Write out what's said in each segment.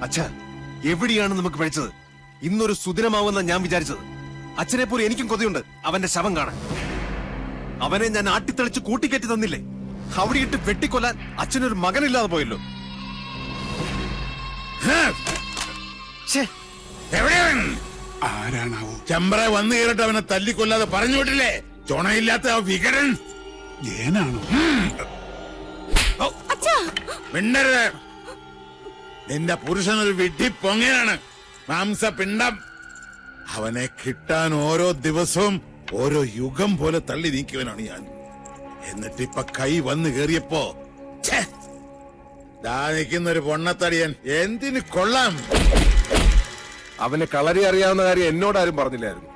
അച്ഛാ, എവിടെയാണ് നമുക്ക് പഴിച്ചത്? ഇന്നൊരു സുദിനമാവുന്ന ഞാൻ വിചാരിച്ചത്. അച്ഛനെ പോലെ എനിക്കും കൊതിയുണ്ട് അവന്റെ ശവം കാണാൻ. അവനെ ഞാൻ ആട്ടിത്തെളിച്ച് കൂട്ടിക്കയറ്റി തന്നില്ലേ? അവിടെയിട്ട് വെട്ടിക്കൊല്ലാൻ അച്ഛനൊരു മകനില്ലാതെ പോയല്ലോ. ആരാണാവോ? ചെമ്പറ വന്നു കയറിട്ട് അവനെ തല്ലിക്കൊല്ലാതെ പറഞ്ഞു വിട്ടില്ലേ? ചുണയില്ലാത്ത ആ വികടൻ ഏനാണോ? മിണ്ടരുത്. നിന്റെ പുരുഷനൊരു വിഡ്ഢി പൊങ്ങയാണ്, മാംസപിണ്ഡം. അവനെ കിട്ടാൻ ഓരോ ദിവസവും ഓരോ യുഗം പോലെ തള്ളി നീക്കിയവനാണ് ഞാൻ. എന്നിട്ടിപ്പൊ കൈ വന്നു കേറിയപ്പോ ദാ നിൽക്കുന്നൊരു പൊണ്ണത്തടിയൻ എന്തിന് കൊള്ളാം. അവന് കളരി അറിയാവുന്ന കാര്യം എന്നോടാരും പറഞ്ഞില്ലായിരുന്നു.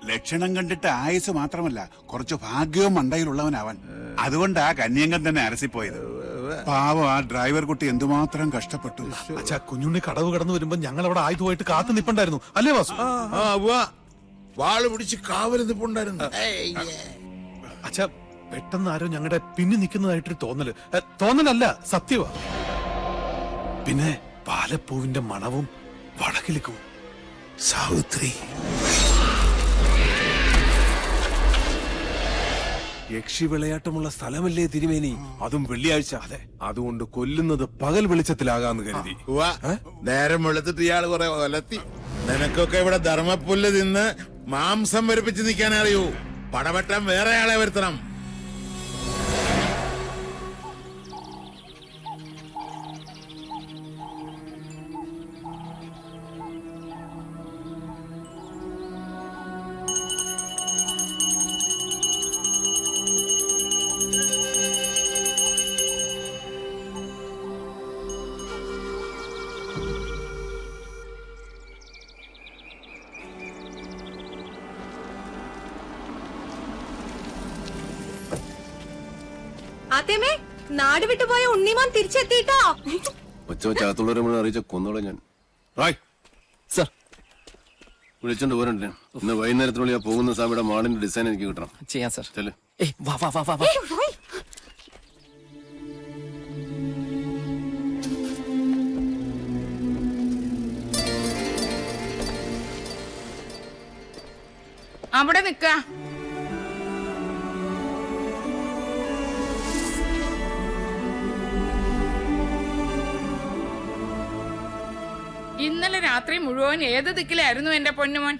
ലക്ഷണം കണ്ടിട്ട് ആയുസ് മാത്രമല്ല, കുറച്ച് ഭാഗ്യവും മണ്ടയിലുള്ളവനാവൻ. അതുകൊണ്ടാ കന്യങ്കൻ തന്നെ അരസിപ്പോയത്. പാവം ആ ഡ്രൈവർ കുട്ടി എന്തുമാത്രം കഷ്ടപ്പെട്ടു. അച്ഛാ, കുഞ്ഞുണ്ണി കടവ് കടന്നു വരുമ്പോ ഞങ്ങൾ അവിടെ ആയുധമായിട്ട് കാത്തു നിപ്പുണ്ടായിരുന്നു, അല്ലേ വാസു? വാള് പിടിച്ച് കാവല് നിപ്പുണ്ടായിരുന്നു. അച്ഛാ, പെട്ടെന്ന് ആരോ ഞങ്ങളുടെ പിന്നി നിൽക്കുന്നതായിട്ടൊരു തോന്നലല്ല, സത്യവാ. പിന്നെ പാലപ്പൂവിന്റെ മണവും വടക്കിലിക്കും. സാവിത്രി, യക്ഷി വിളയാട്ടമുള്ള സ്ഥലമല്ലേ തിരുമേനി? അതും വെള്ളിയാഴ്ച. അതെ, അതുകൊണ്ട് കൊല്ലുന്നത് പകൽ വെളിച്ചത്തിലാകാന്ന് കരുതി. നേരം വെളുത്തിട്ട് ഇയാള് കുറെ ഒലത്തി. നിനക്കൊക്കെ ഇവിടെ ധർമ്മപ്പുല്ല് തിന്ന് മാംസം വരിപ്പിച്ച് നിൽക്കാൻ അറിയൂ. പടവെട്ടാൻ വേറെ ആളെ വരുത്തണം. ആദ്യമേ നാട് വിട്ടുപോയ ഉണ്ണിമാൻ തിരിച്ചെത്തിട്ടോ. ഒച്ചവച്ചകത്തുള്ളവരെ അറിയിച്ച കൊന്നോളെ ഞാൻ. വിളിച്ചോണ്ട് പോരണ്ടേ? ഇന്ന് വൈകുന്നേരത്തിനുള്ളിൽ ആ പോകുന്ന സ്വാമിയുടെ മാളിന്റെ ഡിസൈൻ എനിക്ക് കിട്ടണം. ചെയ്യാം സാർ. ചെല്ല്. അവിടെ നിക്ക. ഇന്നലെ രാത്രി മുഴുവൻ ഏത് ദിക്കിലായിരുന്നു എന്റെ പൊന്നുമോൻ?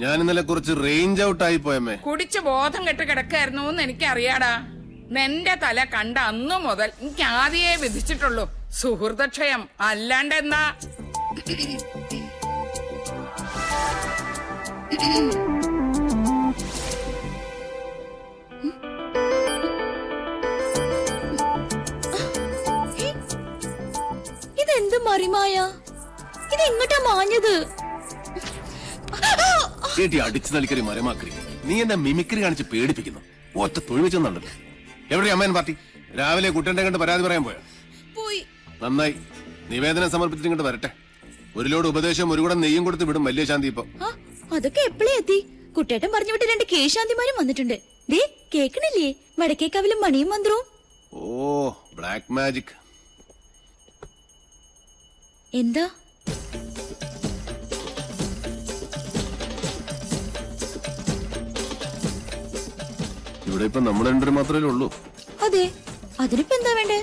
ഞാൻ ഇന്നലെ കുറച്ച് റേഞ്ച് ഔട്ട് ആയി പോയമ്മേ. കുടിച്ച് ബോധം കെട്ട് കിടക്കായിരുന്നു എന്ന് എനിക്കറിയാടാ. നിന്റെ തല കണ്ട അന്നു മുതൽ എനിക്ക് ആദ്യേ വിധിച്ചിട്ടുള്ളൂ സുഹൃതക്ഷയം. അല്ലാണ്ടെന്നാ ഇതെന്ത് മറിമായ? ഇതെങ്ങോട്ടാ മാഞ്ഞത്? അടിച്ചു നൽകി മരമാക്കി. നീ എന്നെ മിമിക്രി കാണിച്ച് പേടിപ്പിക്കുന്നു. ഒറ്റ തൊഴിൽ വെച്ചെന്നുണ്ടല്ലോ. എവിടെയാ അമ്മേൻ പാർട്ടി? രാവിലെ കുട്ടന്റെ കണ്ട് പരാതി പറയാൻ പോയോ? നന്നായി. നിവേദനം സമർപ്പിച്ചിട്ട് ഇങ്ങോട്ട് വരട്ടെ. ഒരു ലോഡ് ഉപദേശം ഒരു കൂടെ നെയ്യും കൊടുത്ത് വിടും വലിയ ശാന്തി. ഇപ്പൊ അതൊക്കെ എപ്പോഴേ എത്തി? കുട്ടേട്ടൻ പറഞ്ഞു വിട്ട് 2 കേശാന്തിമാരും വന്നിട്ടുണ്ട്. ദേ കേക്കണില്ലേ വടക്കേക്കാവിലും മണിയും മന്ത്രവും? ഓ, ബ്ലാക്ക് മാജിക്. എന്താ? ഇവിടെ ഇപ്പൊ നമ്മൾ രണ്ടുപേരും മാത്രമേ ഉള്ളൂ. അതെ, അതിനിപ്പോ എന്താ വേണ്ടേ?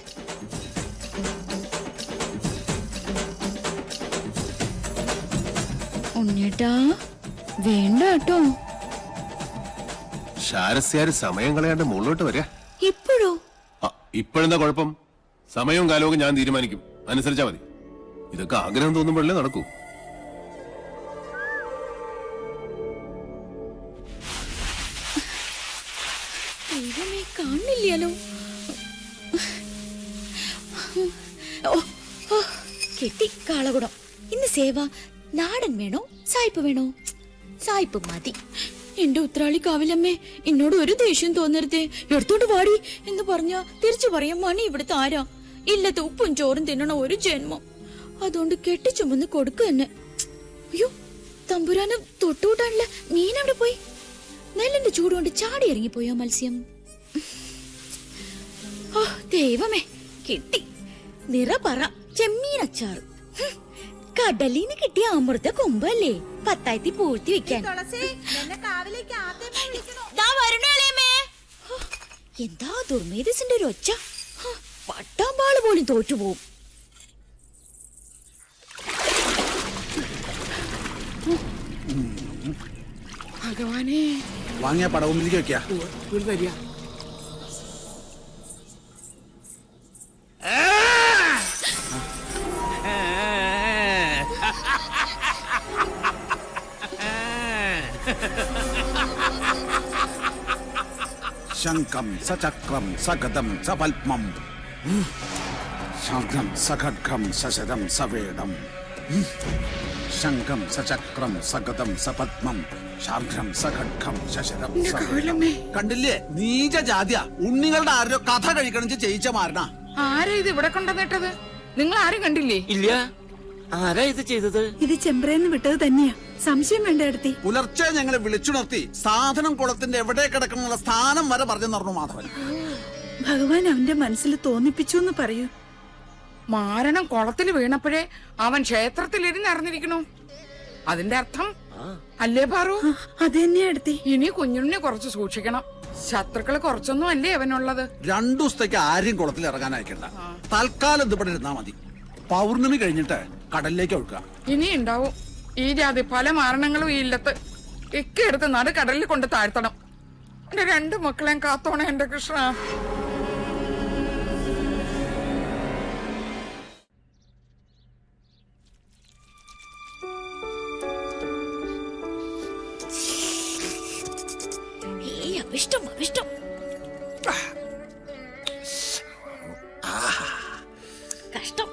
ഉണ്ണേട്ടാ വേണ്ട കേട്ടോ. ശാരസ്യാര് സമയം കളയാണ്ട് മുകളിലോട്ട് വരിക. ഇപ്പോഴോ? ഇപ്പോഴെന്താ കുഴപ്പം? സമയവും കാലവും ഞാൻ തീരുമാനിക്കും, അനുസരിച്ചാ മതി. ഇതൊക്കെ ആഗ്രഹം തോന്നുമ്പോഴല്ലേ നടക്കൂ. ദൈവമേ, കാണില്ലല്ലോ. കെട്ടി കാളകുടം. ഇന്ന് സേവ നാടൻ വേണോ സായിപ്പ് വേണോ? സായിപ്പ് മതി. എന്റെ ഉത്രാളി കാവിലമ്മേ, എന്നോട് ഒരു ദേഷ്യം തോന്നരുതേ. എടുത്തോണ്ട് വാടി എന്ന് പറഞ്ഞ തിരിച്ചു പറയാം മണി ഇവിടുത്തെ ആരാ? ഇല്ലത്തെ ഉപ്പും ചോറും തിന്നണ ഒരു ജന്മം. അതുകൊണ്ട് കെട്ടിച്ചുമന്ന് കൊടുക്കുക തന്നെ. അയ്യോ, തമ്പുരാന് തൊട്ടുകൂട്ടാനുള്ള മീൻ അവിടെ പോയി? നെല്ലിന്റെ ചൂടുകൊണ്ട് ചാടി ഇറങ്ങിപ്പോയോ മത്സ്യം? ഓ ദൈവമേ, കിട്ടി. നിറ പറ ചെമ്മീൻ അച്ചാറ്. കടലിന് കിട്ടിയ അമൃത കൊമ്പല്ലേ, പത്തായത്തി പൂഴ്ത്തി വെക്കാൻ. എന്താ ദുർമേധസിന്റെ ഒരു ഒച്ച. പട്ടാമ്പാള് പോലും തോറ്റുപോകും. ഭഗവാനെ, വാങ്ങിയ പടവുമ്പിലേക്ക് വെക്കാ. ശംഖം സചക്രം സഗതം സപത്മം ശംഖം സഖഡ്ഗം സശതം സവേദം ശംഖം സചക്രം സഗതം സപത്മം ശാർഘം സഖഡ്ഗം സശതം സവേദം. കണ്ടില്ലേ, നീച ജാതിയ. ഉണ്ണികളുടെ ആരോ കഥ കഴിക്കണം ചെയ്യിച്ച മാരണ. ആരാ ഇത് ഇവിടെ കൊണ്ടുവന്നിട്ടത്? നിങ്ങൾ ആരും കണ്ടില്ലേ? ഇല്ല. ആരാ ഇത് ചെയ്തത്? ഇത് ചെമ്പ്രേന്ന് വിട്ടത് തന്നെയാ, സംശയം വേണ്ട എടുത്തി. പുലർച്ചെ ഞങ്ങളെ വിളിച്ചുണർത്തി സാധനം കുളത്തിന്റെ എവിടെ കിടക്കണമെന്നുള്ള സ്ഥാനം വരെ പറഞ്ഞു നടന്നു മാധവൻ. ഭഗവാൻ അവന്റെ മനസ്സിൽ തോന്നിപ്പിച്ചു എന്ന് പറയൂ. മാരണം കുളത്തിൽ വീണപ്പോഴേ അവൻ ക്ഷേത്രത്തിൽ അറിഞ്ഞിരിക്കണു. അതിന്റെ അർത്ഥം അല്ലേ പാറു? അത് തന്നെയാ എടുത്തി. ഇനി കുഞ്ഞുണ്ണിനെ കുറച്ച് സൂക്ഷിക്കണം. ശത്രുക്കള് കുറച്ചൊന്നും അല്ലേ അവനുള്ളത്. 2 ദിവസത്തേക്ക് ആരെയും കുളത്തിൽ ഇറങ്ങാൻ അയക്കണ്ട. തൽക്കാലം ഇത് ഇവിടെ ഇരുന്നാ മതി. പൗർണമി കഴിഞ്ഞിട്ട് കടലിലേക്ക് ഒഴുക്കുക. ഇനി ഉണ്ടാവും ഈ ജാതി പല മാരണങ്ങളും ഈ ഇല്ലത്ത്. ഇക്കെടുത്ത് നടു കടലിൽ കൊണ്ട് താഴ്ത്തണം. എന്റെ 2 മക്കളെയും കാത്തോണേ എന്റെ കൃഷ്ണ. അവിഷ്ടം അവിഷ്ടം. കഷ്ടം.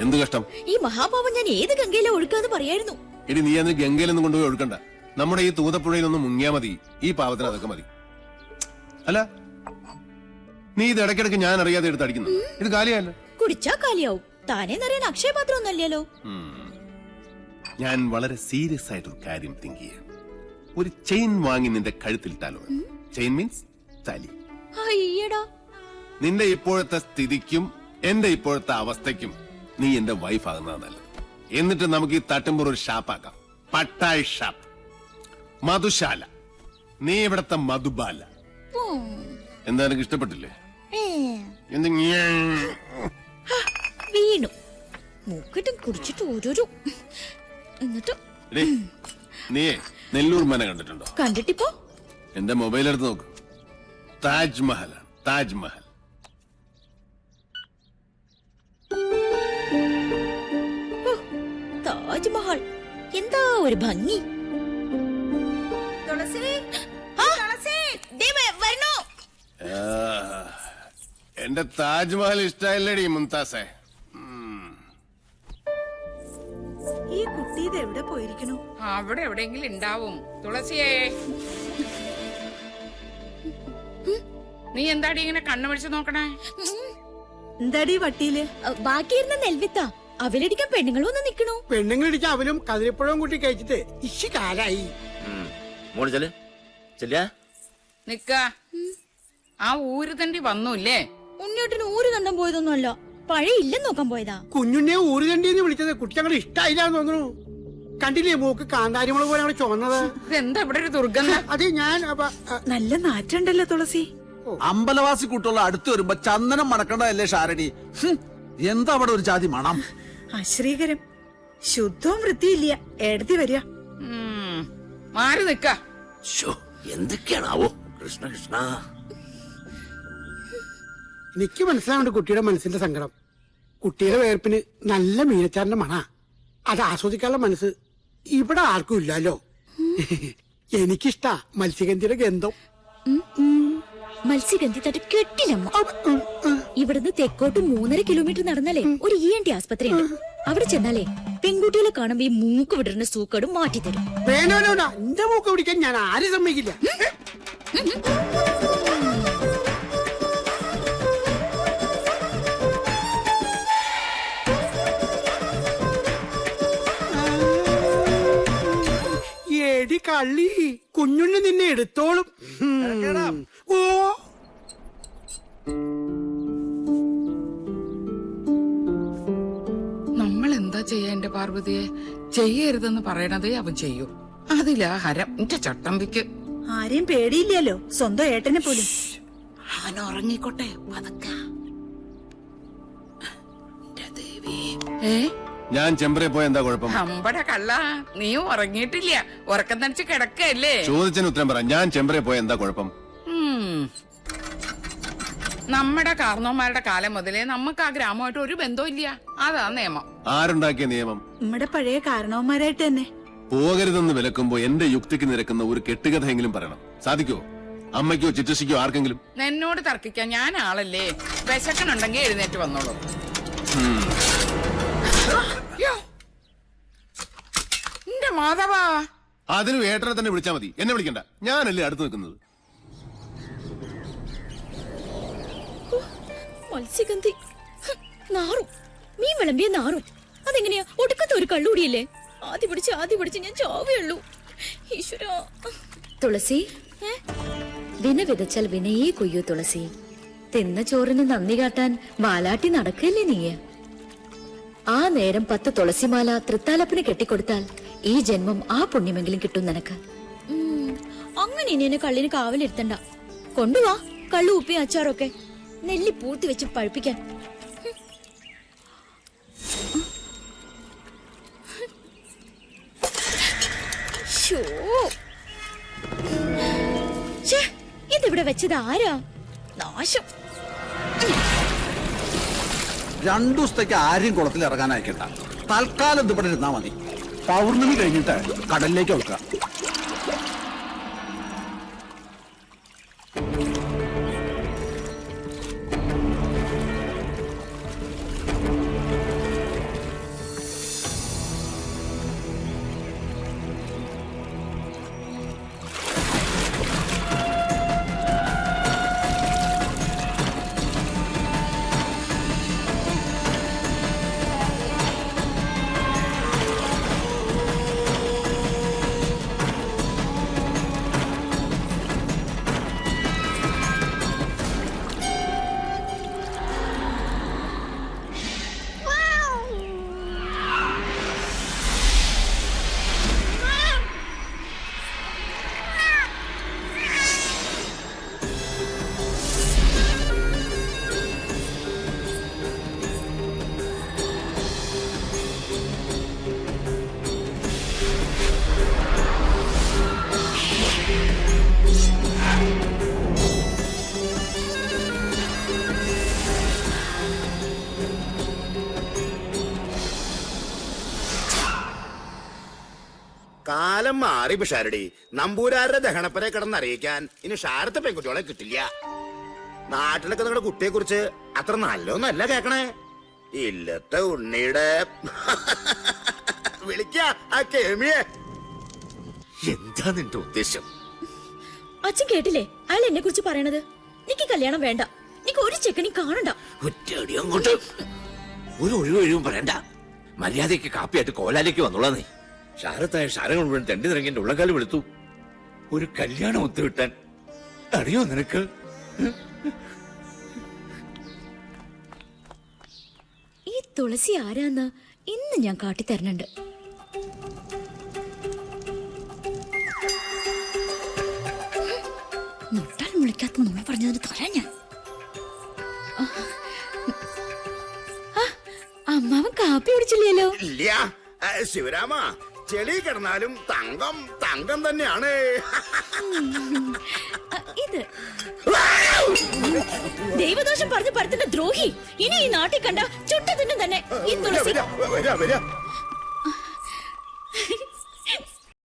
എന്ത് കഷ്ടം? ഈ മഹാപാപം ഞാൻ ഏത് ഗംഗയിലെ ഒഴുക്കാന്ന് പറയായിരുന്നു. ഇനി നീ അന്ന് ഗംഗയിലൊന്നും കൊണ്ടുപോയി ഒഴുക്കണ്ട. നമ്മുടെ ഈ തൂതപ്പുഴയിലൊന്നും മുങ്ങിയാ മതി. ഈ പാവത്തിന് അതൊക്കെ മതി. അല്ല, നീ ഇത് ഇടയ്ക്കിടയ്ക്ക് ഞാൻ അറിയാതെ എടുത്ത് അടിക്കുന്നു. ഇത് കാലിയല്ല. കുടിച്ചാ കാലിയാവും. താനേ നിറയാൻ അക്ഷയപാത്രം ഒന്നല്ലല്ലോ. ഞാൻ വളരെ സീരിയസ് ആയിട്ടൊരു കാര്യം തിങ്ക് ചെയ്യാം. ഒരു ചെയിൻ വാങ്ങി നിന്റെ കഴുത്തിലിട്ടാലോ? ചെയിൻ മീൻസ് താലി. അയ്യടാ, നിന്റെ ഇപ്പോഴത്തെ സ്ഥിതിക്കും എന്റെ ഇപ്പോഴത്തെ അവസ്ഥയ്ക്കും നീ എന്റെ വൈഫ് ആകുന്നതാണ് നല്ലത്. എന്നിട്ട് നമുക്ക് ഈ തട്ടുമ്പോൾ ഒരു ഷാപ്പാക്കാം. പട്ടായ് ഷാപ്പ്, മധുശാല. നീ ഇവിടത്തെ മധുബാല. എന്താ എനിക്ക് ഇഷ്ടപ്പെട്ടില്ലേ? വീണു മൂക്കിട്ടും കുടിച്ചിട്ട് ഓരോരോ. എന്നിട്ട് നീ നെല്ലൂർ മന കണ്ടിട്ടുണ്ടോ? കണ്ടിട്ടിപ്പോ എന്റെ മൊബൈൽ എടുത്ത് നോക്ക്. താജ്മഹലാണ്, താജ്മഹൽ. താജ്മഹൽ എന്താ ഒരു ഭംഗി. എന്റെ താജ്മഹൽ ഇഷ്ടമല്ലേടി മുംതാസേ? ഈ കുട്ടി ഇത് എവിടെ പോയിരിക്കണു? അവിടെ എവിടെയെങ്കിലും ഉണ്ടാവും. തുളസിയേ, നീ എന്താടി ഇങ്ങനെ കണ്ണു പിടിച്ച് നോക്കണേ? എന്താടി വട്ടിയില്? ബാക്കിയിരുന്ന നെൽവിത്ത അവലടിക്കാൻ പെണ്ണുങ്ങളും ഒന്ന് നിക്കണു. പെണ്ണുങ്ങളിടിക്കാൻ അവലും കതിരിപ്പഴവും കൂട്ടി കഴിച്ചിട്ട് ഇശി കാലായി. നിക്ക. ആ ഊര് തണ്ടി വന്നൂല്ലേ? ഉണ്ണിയോട്ടിന് ഊര് കണ്ടാൻ പോയതൊന്നും അല്ല, പഴയ ഇല്ലെന്ന് നോക്കാൻ പോയതാ. കുഞ്ഞുണ്ണിയെ ഊരുതണ്ടിന്ന് വിളിച്ചത് കുട്ടി അങ്ങനെ ഇഷ്ടായില്ലാന്ന് തോന്നുന്നു. കണ്ടില്ലേ മൂക്ക് കാന്താരിമുളക് പോലെ അങ്ങനെ ചുവന്നത്? ഇതെന്താ ഇവിടെ ഒരു ദുർഗന്ധം? അത് ഞാൻ നല്ല നാറ്റുണ്ടല്ലോ തുളസി. അമ്പലവാസി കൂട്ടുള്ള അടുത്ത് വരുമ്പോ ചന്ദനം മണക്കണ്ടതല്ലേ ഷാരണി? എന്താ അവിടെ ഒരു ജാതി മണം? അശ്രീകരം. ശുദ്ധവും വൃത്തിയില്ല. എടുത്തി വരിക. മാറി നിക്ക. എന്തൊക്കെയാണാവോ? കൃഷ്ണ കൃഷ്ണ. എനിക്ക് മനസ്സിലാവുണ്ട് കുട്ടിയുടെ മനസ്സിന്റെ സങ്കടം. കുട്ടിയുടെ വേർപ്പിന് നല്ല മീനച്ചാറിന്റെ മണ. അത് ആസ്വദിക്കാനുള്ള മനസ്സ് ഇവിടെ ആർക്കും ഇല്ലല്ലോ. എനിക്കിഷ്ടാ മത്സ്യഗന്ധിയുടെ ഗന്ധം. മത്സ്യഗന്ധി തട്ട് കെട്ടില്ലമ്മ. ഇവിടുന്ന് തെക്കോട്ട് 3.5 കിലോമീറ്റർ നടന്നാലേ ഒരു ENT ആസ്പത്രി ഉണ്ട്. അവിടെ ചെന്നാലേ പെൺകുട്ടികളെ കാണുമ്പോ ഈ മൂക്ക് വിടരുന്ന സൂക്കടും മാറ്റിത്തരും. വേണോ എന്റെ മൂക്ക് പിടിക്കാൻ ഞാൻ ആരും സമ്മതിക്കില്ല. എടി കള്ളി, കുഞ്ഞുണ്ണി നിന്നെ എടുത്തോളും. ഓ ചെയ്യാ എന്റെ പാർവതിയെ? ചെയ്യരുതെന്ന് പറയണതേ അവൻ ചെയ്യൂ. അതിലാ ഹരം എന്റെ ചട്ടമ്പിക്ക്. ആരെയും പേടിയില്ലല്ലോ, സ്വന്തം ഏട്ടനെ പോലും. അവൻ ഉറങ്ങിക്കോട്ടെ പതുക്കെ. ഞാൻ ചെമ്പറെ പോയ എന്താ കുഴപ്പം? അമ്പട കള്ള, നീയും ഉറങ്ങിയിട്ടില്ല, ഉറക്കം തനിച്ച് കിടക്കല്ലേ? ചോദിച്ചതിന് ഉത്തരം പറ. ഞാൻ ചെമ്പറെ പോയ എന്താ കുഴപ്പം? നമ്മുടെ കാർന്നോന്മാരുടെ കാലം മുതലേ നമുക്ക് ആ ഗ്രാമമായിട്ട് ഒരു ബന്ധവും ഇല്ല. അതാ നിയമം. ആരുണ്ടാക്കിയ നിയമം? നമ്മുടെ പഴയ കാരണവന്മാരായിട്ട് തന്നെ. പോകരുതെന്ന് വിലക്കുമ്പോ എന്റെ യുക്തിക്ക് നിരക്കുന്ന ഒരു കെട്ടുകഥയെങ്കിലും പറയണം. സാധിക്കോ? അമ്മയ്ക്കോ ചിറ്റശിക്കോ ആർക്കെങ്കിലും? എന്നോട് തർക്കിക്കാൻ ഞാൻ ആളല്ലേ? വിശക്കനുണ്ടെങ്കിൽ എഴുന്നേറ്റ് വന്നോളൂ. എന്റെ മാധവാ, അതിനും ഏട്ടനെ തന്നെ വിളിച്ചാ മതി, എന്നെ വിളിക്കണ്ട. ഞാനല്ലേ അടുത്ത് നിൽക്കുന്നത്. മത്സ്യഗന്ധി നാറും, മീൻ വിളമ്പിയ നാറും. അതെങ്ങനെയാ? ഒടുക്കത്തെ ഒരു കള്ളുകൂടിയല്ലേ? ആദ്യ പിടിച്ച് ഞാൻ ചാവുള്ളൂ. ഈശ്വരാ. തുളസി, വിന വിതച്ചാൽ വിനയേ കൊയ്യൂ തുളസി. തിന്ന ചോറിന് നന്ദി കാട്ടാൻ വാലാട്ടി നടക്കല്ലേ നീ? ആ നേരം 10 തുളസിമാല തൃത്താലപ്പിന് കെട്ടിക്കൊടുത്താൽ ഈ ജന്മം ആ പുണ്യമെങ്കിലും കിട്ടും നിനക്ക്. അങ്ങനെ ഇനി എന്നെ കള്ളിന് കാവലിരുത്തണ്ട. കൊണ്ടുവാ കള്ളു ഉപ്പി അച്ചാറൊക്കെ, നെല്ലി പൂർത്തി വെച്ച് പഴുപ്പിക്കാൻ. ഇതിവിടെ വെച്ചത് ആരാ? നാശം. 2 ദിവസത്തേക്ക് ആരെയും കുളത്തിൽ ഇറങ്ങാൻ അയക്കണ്ട. തൽക്കാലം ഇത് ഇവിടെ ഇരുന്നാ മതി. പൗർണമി കഴിഞ്ഞിട്ട് കടലിലേക്ക് വെക്കുക. കാലം മാറി പിഷാരടി. നമ്പൂരാരുടെ ദഹനപ്പനെ കിടന്നറിയിക്കാൻ ഇനി ഷാരത്തെ പെൺകുട്ടികളെ കിട്ടില്ല. നാട്ടിലൊക്കെ നിങ്ങളുടെ കുട്ടിയെ കുറിച്ച് അത്ര നല്ലൊന്നല്ല കേക്കണേ. ഇല്ലത്തെ ഉണ്ണിയുടെ വിളിക്ക ആ കേമിയെ. എന്താ നിന്റെ ഉദ്ദേശം? അച്ഛൻ കേട്ടില്ലേ അയാൾ എന്നെ കുറിച്ച് പറയണത്? നിക്ക് കല്യാണം വേണ്ട, നിക്ക് ഒരു ചെക്കണി കാണണ്ട. ഒറ്റയടി അങ്ങോട്ട്. ഒരു ഒഴിവൊഴിവും പറയണ്ട. മര്യാദയ്ക്ക് കാപ്പിയായിട്ട് കോലാലേക്ക് വന്നോളാ നീ. ഷാരത്തായ ഷാരം മുഴുവൻ തെണ്ടി നിറങ്ങി എന്റെ ഉള്ളക്കാലം എടുത്തു. ഒരു കല്യാണം ഒത്തുകിട്ടാൻ അറിയോ നിനക്ക്? ഈ തുളസി ആരാന്ന് ഇന്ന് ഞാൻ കാട്ടിത്തരണുണ്ട്. മുട്ടാൽ മുളിക്കാത്ത നമ്മൾ പറഞ്ഞതിന് തരാൻ ഞാൻ. അമ്മാവൻ കാപ്പി കുടിച്ചില്ലല്ലോ. ഇല്ല ശിവരാമ, ചെളി കിടന്നാലും തങ്കം തങ്കം തന്നെയാണ്. ഇത് ദൈവദോഷം പറഞ്ഞു പരത്തുന്ന ദ്രോഹി. ഇനി ഈ നാട്ടിൽ കണ്ട ചുട്ടതിനും തന്നെ ഈ തുളസി.